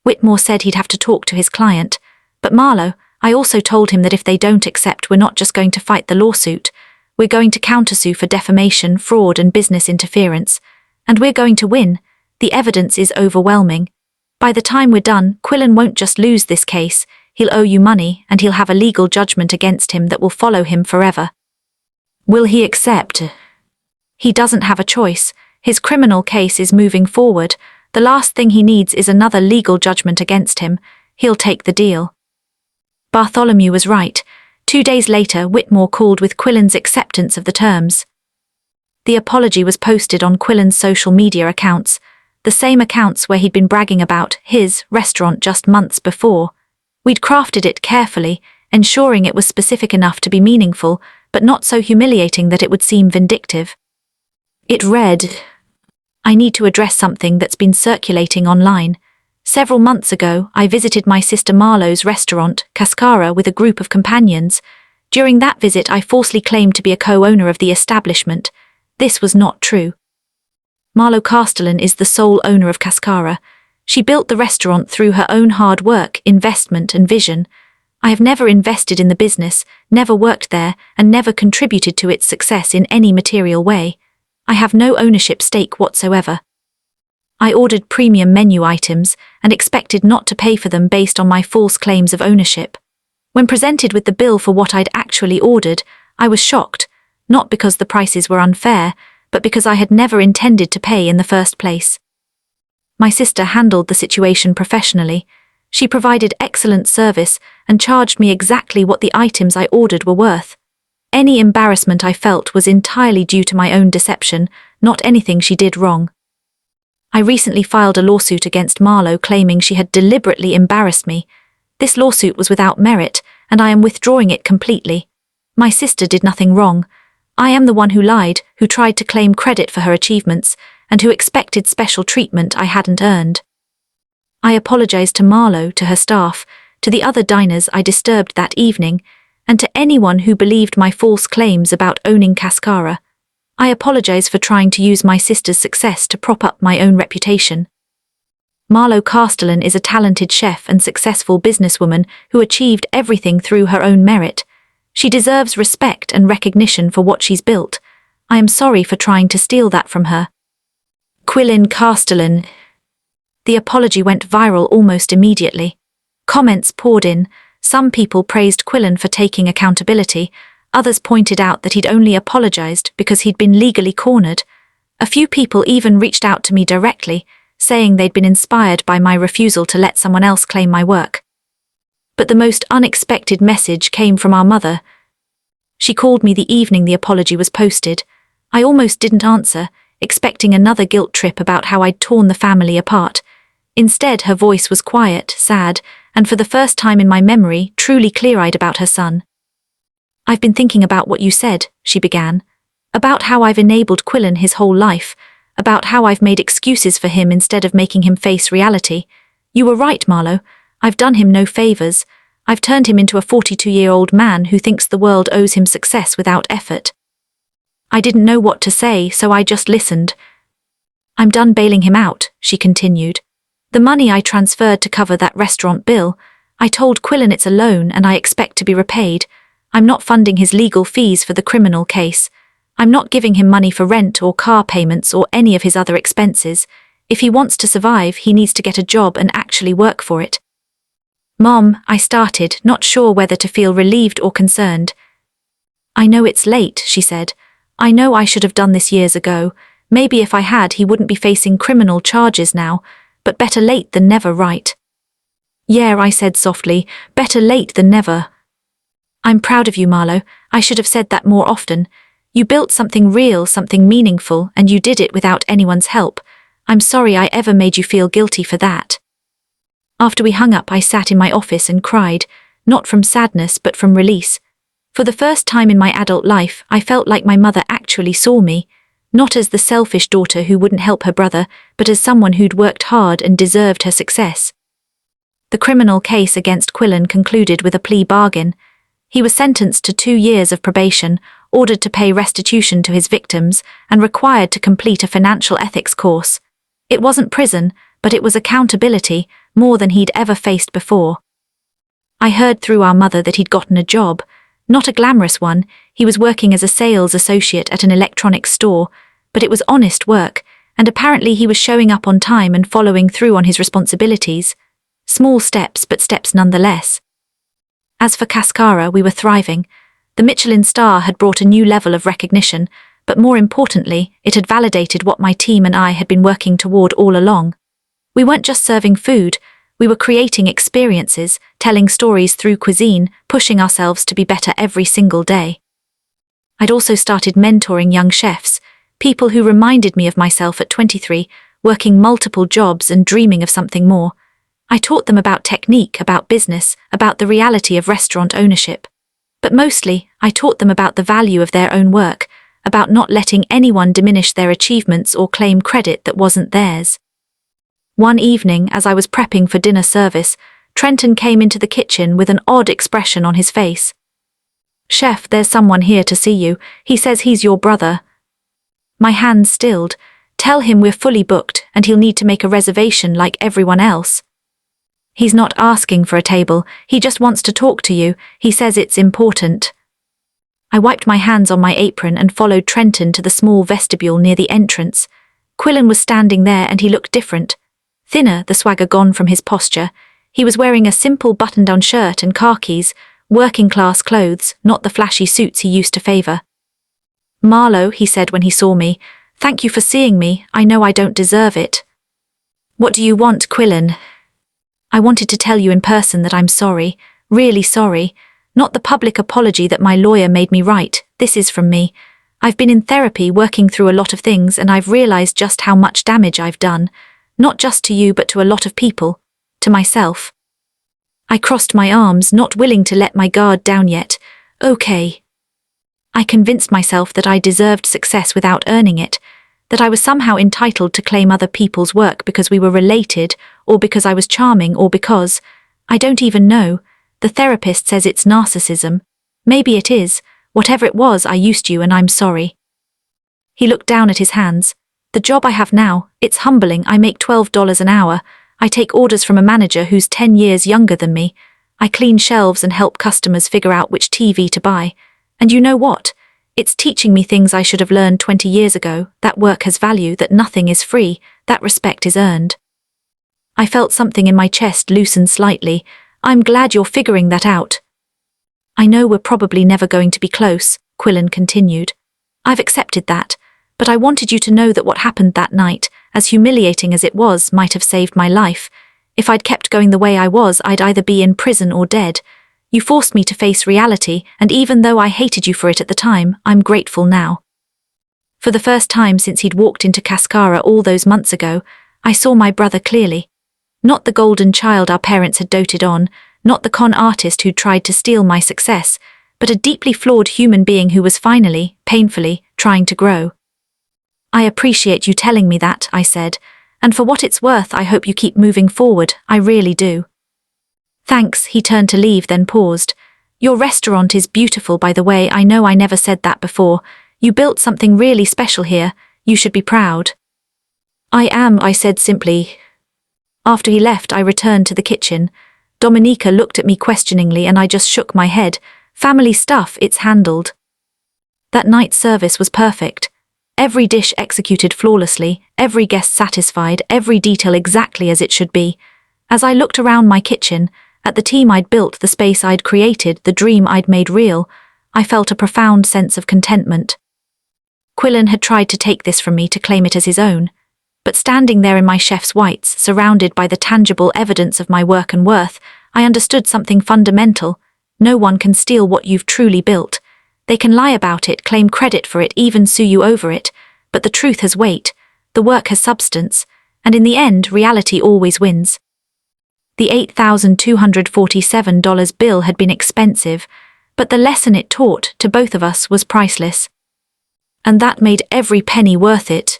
Whitmore said he'd have to talk to his client. But Marlowe, I also told him that if they don't accept, we're not just going to fight the lawsuit. We're going to countersue for defamation, fraud, and business interference. And we're going to win. The evidence is overwhelming. By the time we're done, Quillen won't just lose this case. He'll owe you money, and he'll have a legal judgment against him that will follow him forever. Will he accept? He doesn't have a choice. His criminal case is moving forward. The last thing he needs is another legal judgment against him. He'll take the deal. Bartholomew was right. 2 days later, Whitmore called with Quillen's acceptance of the terms. The apology was posted on Quillen's social media accounts, the same accounts where he'd been bragging about his restaurant just months before. We'd crafted it carefully, ensuring it was specific enough to be meaningful, but not so humiliating that it would seem vindictive. It read, "I need to address something that's been circulating online. Several months ago, I visited my sister Marlowe's restaurant, Cascara, with a group of companions. During that visit, I falsely claimed to be a co-owner of the establishment. This was not true. Marlowe Castellan is the sole owner of Cascara. She built the restaurant through her own hard work, investment, and vision. I have never invested in the business, never worked there, and never contributed to its success in any material way. I have no ownership stake whatsoever. I ordered premium menu items and expected not to pay for them based on my false claims of ownership. When presented with the bill for what I'd actually ordered, I was shocked, not because the prices were unfair, but because I had never intended to pay in the first place. My sister handled the situation professionally. She provided excellent service and charged me exactly what the items I ordered were worth. Any embarrassment I felt was entirely due to my own deception, not anything she did wrong. I recently filed a lawsuit against Marlowe claiming she had deliberately embarrassed me. This lawsuit was without merit, and I am withdrawing it completely. My sister did nothing wrong. I am the one who lied, who tried to claim credit for her achievements, and who expected special treatment I hadn't earned. I apologized to Marlowe, to her staff, to the other diners I disturbed that evening, and to anyone who believed my false claims about owning Cascara. I apologize for trying to use my sister's success to prop up my own reputation. Marlowe Castellan is a talented chef and successful businesswoman who achieved everything through her own merit. She deserves respect and recognition for what she's built. I am sorry for trying to steal that from her. Quillen Castellan. The apology went viral almost immediately. Comments poured in. Some people praised Quillen for taking accountability. Others pointed out that he'd only apologized because he'd been legally cornered. A few people even reached out to me directly, saying they'd been inspired by my refusal to let someone else claim my work. But the most unexpected message came from our mother. She called me the evening the apology was posted. I almost didn't answer, expecting another guilt trip about how I'd torn the family apart. Instead, her voice was quiet, sad, and for the first time in my memory, truly clear-eyed about her son. "I've been thinking about what you said," she began. "About how I've enabled Quillen his whole life, about how I've made excuses for him instead of making him face reality. You were right, Marlowe. I've done him no favors. I've turned him into a 42-year-old man who thinks the world owes him success without effort. I didn't know what to say, so I just listened. I'm done bailing him out," she continued. "The money I transferred to cover that restaurant bill, I told Quillen it's a loan and I expect to be repaid. I'm not funding his legal fees for the criminal case. I'm not giving him money for rent or car payments or any of his other expenses. If he wants to survive, he needs to get a job and actually work for it." "Mom," I started, not sure whether to feel relieved or concerned. "I know it's late," she said. "I know I should have done this years ago. Maybe if I had, he wouldn't be facing criminal charges now, but better late than never, right?" "Yeah," I said softly, "better late than never." "I'm proud of you, Marlowe. I should have said that more often. You built something real, something meaningful, and you did it without anyone's help. I'm sorry I ever made you feel guilty for that." After we hung up, I sat in my office and cried, not from sadness but from release. For the first time in my adult life, I felt like my mother actually saw me, not as the selfish daughter who wouldn't help her brother, but as someone who'd worked hard and deserved her success. The criminal case against Quillen concluded with a plea bargain. He was sentenced to 2 years of probation, ordered to pay restitution to his victims, and required to complete a financial ethics course. It wasn't prison, but it was accountability, more than he'd ever faced before. I heard through our mother that he'd gotten a job, not a glamorous one. He was working as a sales associate at an electronics store, but it was honest work, and apparently he was showing up on time and following through on his responsibilities. Small steps, but steps nonetheless. As for Cascara, we were thriving. The Michelin star had brought a new level of recognition, but more importantly, it had validated what my team and I had been working toward all along. We weren't just serving food, we were creating experiences, telling stories through cuisine, pushing ourselves to be better every single day. I'd also started mentoring young chefs, people who reminded me of myself at 23, working multiple jobs and dreaming of something more. I taught them about technique, about business, about the reality of restaurant ownership. But mostly, I taught them about the value of their own work, about not letting anyone diminish their achievements or claim credit that wasn't theirs. One evening, as I was prepping for dinner service, Trenton came into the kitchen with an odd expression on his face. "Chef, there's someone here to see you. He says he's your brother." My hands stilled. "Tell him we're fully booked and he'll need to make a reservation like everyone else." "He's not asking for a table, he just wants to talk to you. He says it's important." I wiped my hands on my apron and followed Trenton to the small vestibule near the entrance. Quillen was standing there and he looked different. Thinner, the swagger gone from his posture. He was wearing a simple button-down shirt and khakis, working-class clothes, not the flashy suits he used to favor. "Marlo," he said when he saw me, "thank you for seeing me. I know I don't deserve it." "What do you want, Quillen?" "I wanted to tell you in person that I'm sorry, really sorry. Not the public apology that my lawyer made me write. This is from me. I've been in therapy working through a lot of things and I've realized just how much damage I've done. Not just to you but to a lot of people. To myself." I crossed my arms, not willing to let my guard down yet. Okay. I convinced myself that I deserved success without earning it, that I was somehow entitled to claim other people's work because we were related, or because I was charming, or because, I don't even know, the therapist says it's narcissism. Maybe it is. Whatever it was, I used you and I'm sorry. He looked down at his hands. "The job I have now, it's humbling. I make $12 an hour. I take orders from a manager who's 10 years younger than me. I clean shelves and help customers figure out which TV to buy. And you know what? It's teaching me things I should have learned 20 years ago. That work has value, that nothing is free, that respect is earned." I felt something in my chest loosen slightly. "I'm glad you're figuring that out." "I know we're probably never going to be close," Quillen continued. "I've accepted that. But I wanted you to know that what happened that night, as humiliating as it was, might have saved my life. If I'd kept going the way I was, I'd either be in prison or dead. You forced me to face reality, and even though I hated you for it at the time, I'm grateful now." For the first time since he'd walked into Cascara all those months ago, I saw my brother clearly. Not the golden child our parents had doted on, not the con artist who'd tried to steal my success, but a deeply flawed human being who was finally, painfully, trying to grow. "I appreciate you telling me that," I said, "and for what it's worth, I hope you keep moving forward, I really do." "Thanks," he turned to leave, then paused. "Your restaurant is beautiful, by the way. I know I never said that before. You built something really special here. You should be proud." "I am," I said simply. After he left, I returned to the kitchen. Dominica looked at me questioningly and I just shook my head. "Family stuff, it's handled." That night's service was perfect. Every dish executed flawlessly, every guest satisfied, every detail exactly as it should be. As I looked around my kitchen, at the team I'd built, the space I'd created, the dream I'd made real, I felt a profound sense of contentment. Quillen had tried to take this from me, to claim it as his own. But standing there in my chef's whites, surrounded by the tangible evidence of my work and worth, I understood something fundamental. No one can steal what you've truly built. They can lie about it, claim credit for it, even sue you over it, but the truth has weight, the work has substance, and in the end, reality always wins. The $8,247 bill had been expensive, but the lesson it taught to both of us was priceless. And that made every penny worth it.